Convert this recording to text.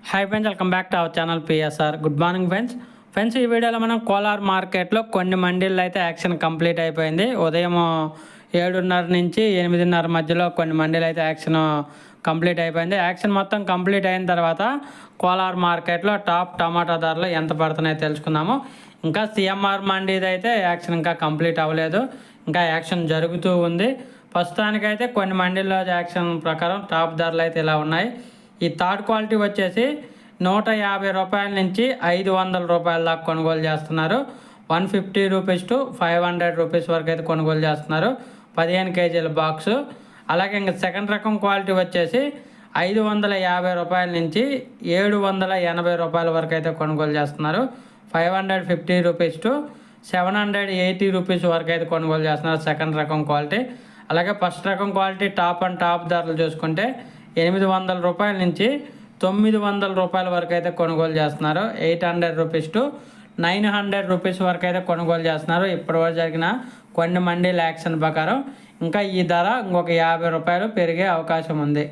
Hi friends, welcome back to our channel PSR. Good morning friends ఈ వీడియోలో మనం కోలార్ మార్కెట్లో కొన్ని మండీల్లో అయితే యాక్షన్ కంప్లీట్ అయిపోయింది. ఉదయం 7:30 నుంచి 8:30 మధ్యలో కొన్ని మండీలు అయితే యాక్షన్ కంప్లీట్ అయిపోయింది. యాక్షన్ మొత్తం కంప్లీట్ అయిన తర్వాత కోలార్ మార్కెట్లో టాప్ టమాటా ధరలు ఎంత పడుతున్నాయో తెలుసుకుందాము. ఇంకా సిఎంఆర్ మండీది అయితే యాక్షన్ ఇంకా కంప్లీట్ అవ్వలేదు, ఇంకా యాక్షన్ జరుగుతూ ఉంది. ప్రస్తుతానికైతే కొన్ని మండీల్లో యాక్షన్ ప్రకారం టాప్ ధరలు అయితే ఇలా ఉన్నాయి. ఈ థర్డ్ క్వాలిటీ వచ్చేసి 150 రూపాయల నుంచి 500 రూపాయల దాకా కొనుగోలు చేస్తున్నారు. 150 రూపీస్ టు 500 రూపీస్ వరకు అయితే కొనుగోలు చేస్తున్నారు 15 కేజీల బాక్సు. అలాగే ఇంకా సెకండ్ రకం క్వాలిటీ వచ్చేసి 550 రూపాయల నుంచి 780 రూపాయల వరకు అయితే కొనుగోలు చేస్తున్నారు. 550 రూపీస్ టు 780 రూపీస్ వరకు అయితే కొనుగోలు చేస్తున్నారు సెకండ్ రకం క్వాలిటీ. అలాగే ఫస్ట్ రకం క్వాలిటీ టాప్ అండ్ టాప్ ధరలు చూసుకుంటే 800 రూపాయల నుంచి 900 రూపాయల వరకు అయితే కొనుగోలు చేస్తున్నారు. 800 రూపీస్ టు 900 రూపీస్ వరకు అయితే కొనుగోలు చేస్తున్నారు ఇప్పటివరకు జరిగిన కొన్ని మండీల యాక్షన్ ప్రకారం. ఇంకా ఈ ధర ఇంకొక 50 రూపాయలు పెరిగే అవకాశం ఉంది.